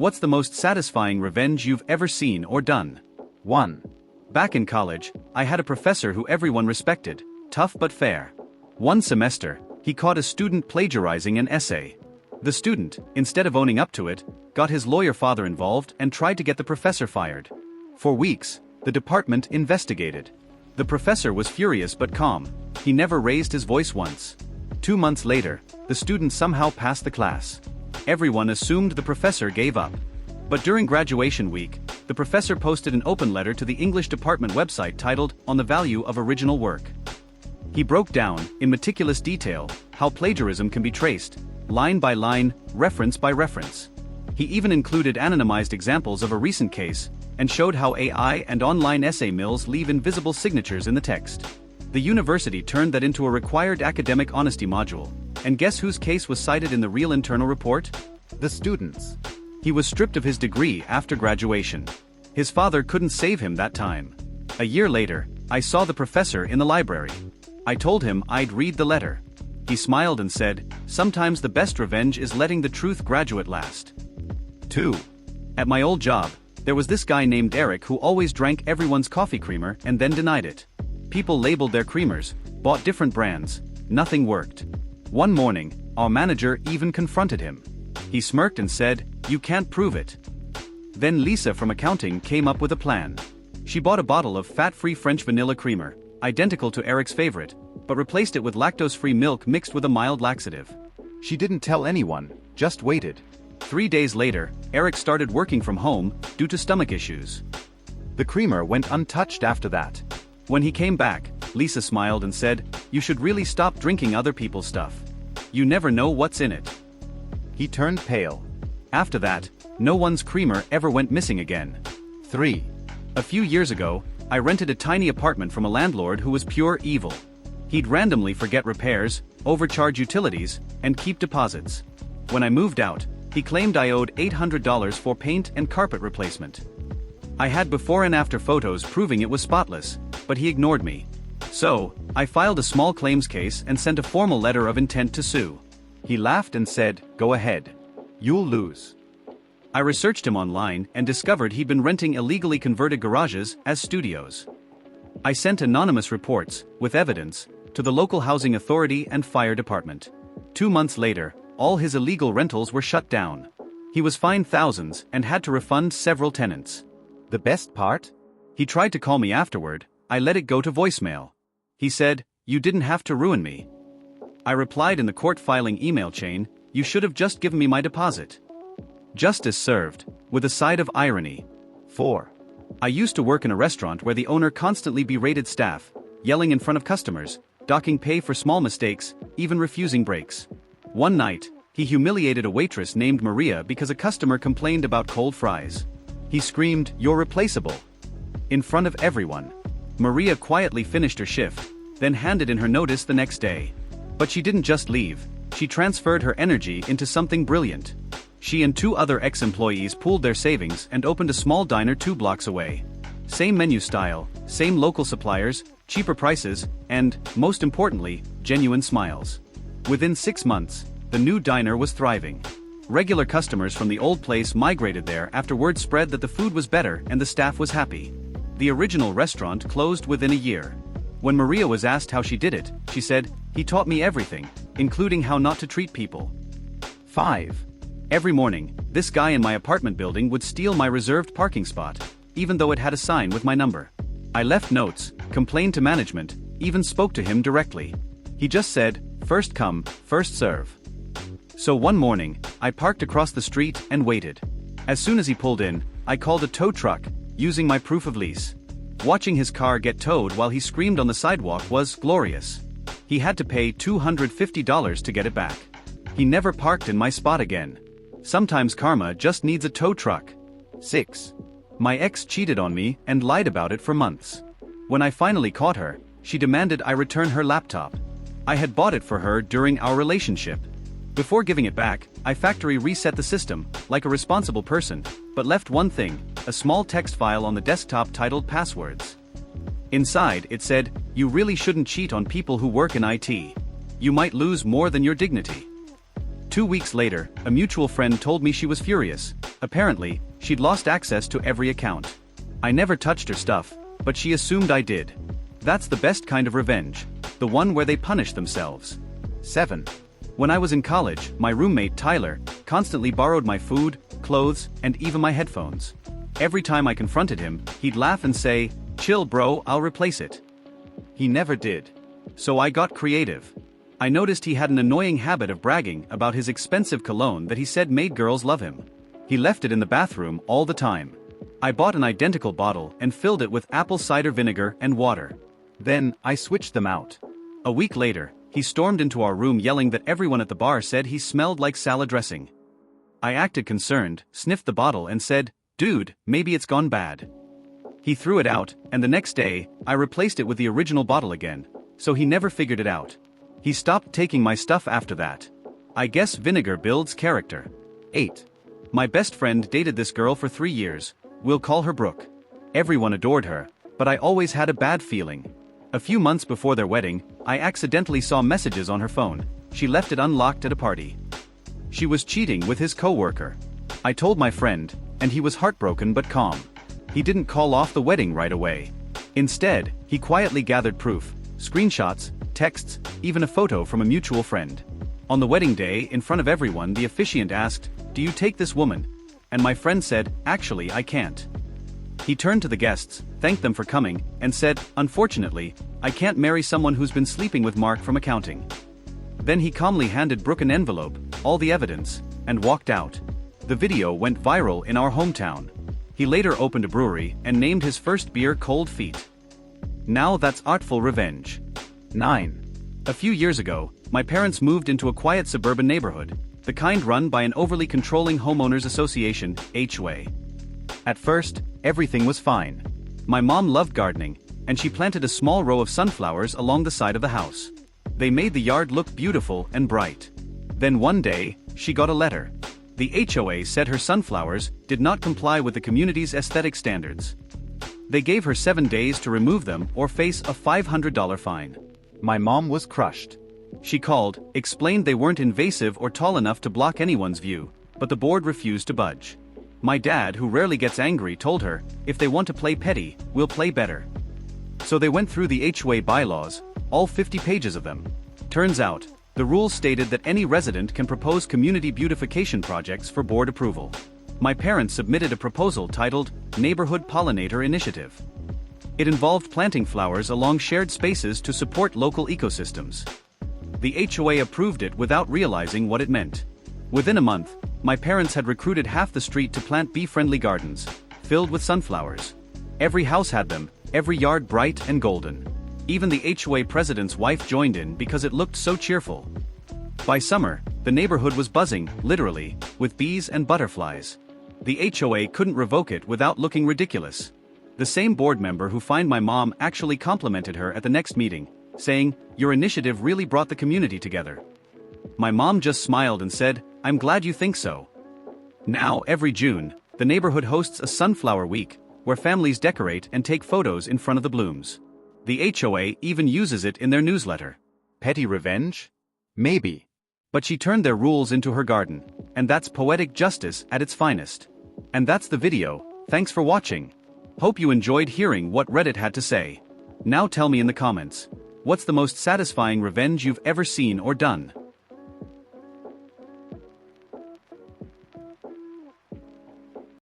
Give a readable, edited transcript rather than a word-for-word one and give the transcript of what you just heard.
What's the most satisfying revenge you've ever seen or done? 1. Back in college, I had a professor who everyone respected, tough but fair. One semester, he caught a student plagiarizing an essay. The student, instead of owning up to it, got his lawyer father involved and tried to get the professor fired. For weeks, the department investigated. The professor was furious but calm. He never raised his voice once. 2 months later, the student somehow passed the class. Everyone assumed the professor gave up. But during graduation week, the professor posted an open letter to the English department website titled "On the Value of Original Work." He broke down, in meticulous detail, how plagiarism can be traced, line by line, reference by reference. He even included anonymized examples of a recent case, and showed how AI and online essay mills leave invisible signatures in the text. The university turned that into a required academic honesty module, and guess whose case was cited in the real internal report? The student's. He was stripped of his degree after graduation. His father couldn't save him that time. A year later, I saw the professor in the library. I told him I'd read the letter. He smiled and said, "Sometimes the best revenge is letting the truth graduate last." 2. At my old job, there was this guy named Eric who always drank everyone's coffee creamer and then denied it. People labeled their creamers, bought different brands, nothing worked. One morning, our manager even confronted him. He smirked and said, "You can't prove it." Then Lisa from accounting came up with a plan. She bought a bottle of fat-free French vanilla creamer, identical to Eric's favorite, but replaced it with lactose-free milk mixed with a mild laxative. She didn't tell anyone, just waited. 3 days later, Eric started working from home due to stomach issues. The creamer went untouched after that. When he came back, Lisa smiled and said, "You should really stop drinking other people's stuff. You never know what's in it." He turned pale. After that, no one's creamer ever went missing again. 3. A few years ago, I rented a tiny apartment from a landlord who was pure evil. He'd randomly forget repairs, overcharge utilities, and keep deposits. When I moved out, he claimed I owed $800 for paint and carpet replacement. I had before and after photos proving it was spotless, but he ignored me. So, I filed a small claims case and sent a formal letter of intent to sue. He laughed and said, "Go ahead. You'll lose." I researched him online and discovered he'd been renting illegally converted garages as studios. I sent anonymous reports, with evidence, to the local housing authority and fire department. 2 months later, all his illegal rentals were shut down. He was fined thousands and had to refund several tenants. The best part? He tried to call me afterward. I let it go to voicemail. He said, "You didn't have to ruin me." I replied in the court filing email chain, "You should have just given me my deposit." Justice served, with a side of irony. 4. I used to work in a restaurant where the owner constantly berated staff, yelling in front of customers, docking pay for small mistakes, even refusing breaks. One night, he humiliated a waitress named Maria because a customer complained about cold fries. He screamed, "You're replaceable," in front of everyone. Maria quietly finished her shift, then handed in her notice the next day. But she didn't just leave, she transferred her energy into something brilliant. She and 2 other ex-employees pooled their savings and opened a small diner 2 blocks away. Same menu style, same local suppliers, cheaper prices, and, most importantly, genuine smiles. Within 6 months, the new diner was thriving. Regular customers from the old place migrated there after word spread that the food was better and the staff was happy. The original restaurant closed within a year. When Maria was asked how she did it, she said, "He taught me everything, including how not to treat people." 5. Every morning, this guy in my apartment building would steal my reserved parking spot, even though it had a sign with my number. I left notes, complained to management, even spoke to him directly. He just said, "First come, first serve." So one morning, I parked across the street and waited. As soon as he pulled in, I called a tow truck, using my proof of lease. Watching his car get towed while he screamed on the sidewalk was glorious. He had to pay $250 to get it back. He never parked in my spot again. Sometimes karma just needs a tow truck. 6. My ex cheated on me and lied about it for months. When I finally caught her, she demanded I return her laptop. I had bought it for her during our relationship. Before giving it back, I factory reset the system, like a responsible person, but left one thing, a small text file on the desktop titled Passwords. Inside, it said, "You really shouldn't cheat on people who work in IT. You might lose more than your dignity." 2 weeks later, a mutual friend told me she was furious. Apparently, she'd lost access to every account. I never touched her stuff, but she assumed I did. That's the best kind of revenge, the one where they punish themselves. 7. When I was in college, my roommate Tyler constantly borrowed my food, clothes, and even my headphones. Every time I confronted him, he'd laugh and say, "Chill bro, I'll replace it." He never did. So I got creative. I noticed he had an annoying habit of bragging about his expensive cologne that he said made girls love him. He left it in the bathroom all the time. I bought an identical bottle and filled it with apple cider vinegar and water. Then, I switched them out. A week later, he stormed into our room yelling that everyone at the bar said he smelled like salad dressing. I acted concerned, sniffed the bottle and said, "Dude, maybe it's gone bad." He threw it out, and the next day, I replaced it with the original bottle again, so he never figured it out. He stopped taking my stuff after that. I guess vinegar builds character. 8. My best friend dated this girl for 3 years. We'll call her Brooke. Everyone adored her, but I always had a bad feeling. A few months before their wedding, I accidentally saw messages on her phone. She left it unlocked at a party. She was cheating with his coworker. I told my friend, and he was heartbroken but calm. He didn't call off the wedding right away. Instead, he quietly gathered proof, screenshots, texts, even a photo from a mutual friend. On the wedding day, in front of everyone, the officiant asked, "Do you take this woman?" And my friend said, "Actually, I can't." He turned to the guests, thanked them for coming, and said, "Unfortunately, I can't marry someone who's been sleeping with Mark from accounting." Then he calmly handed Brooke an envelope, all the evidence, and walked out. The video went viral in our hometown. He later opened a brewery and named his first beer Cold Feet. Now that's artful revenge. 9. A few years ago, my parents moved into a quiet suburban neighborhood, the kind run by an overly controlling homeowners association, HOA. At first, everything was fine. My mom loved gardening, and she planted a small row of sunflowers along the side of the house. They made the yard look beautiful and bright. Then one day, she got a letter. The HOA said her sunflowers did not comply with the community's aesthetic standards. They gave her 7 days to remove them or face a $500 fine. My mom was crushed. She called, explained they weren't invasive or tall enough to block anyone's view, but the board refused to budge. My dad, who rarely gets angry, told her, "If they want to play petty, we'll play better." So they went through the HOA bylaws, all 50 pages of them. Turns out, the rules stated that any resident can propose community beautification projects for board approval. My parents submitted a proposal titled Neighborhood Pollinator Initiative. It involved planting flowers along shared spaces to support local ecosystems. The HOA approved it without realizing what it meant. Within a month, my parents had recruited half the street to plant bee-friendly gardens, filled with sunflowers. Every house had them, every yard bright and golden. Even the HOA president's wife joined in because it looked so cheerful. By summer, the neighborhood was buzzing, literally, with bees and butterflies. The HOA couldn't revoke it without looking ridiculous. The same board member who fined my mom actually complimented her at the next meeting, saying, "Your initiative really brought the community together." My mom just smiled and said, "I'm glad you think so." Now, every June, the neighborhood hosts a sunflower week, where families decorate and take photos in front of the blooms. The HOA even uses it in their newsletter. Petty revenge? Maybe. But she turned their rules into her garden, and that's poetic justice at its finest. And that's the video. Thanks for watching. Hope you enjoyed hearing what Reddit had to say. Now tell me in the comments, what's the most satisfying revenge you've ever seen or done?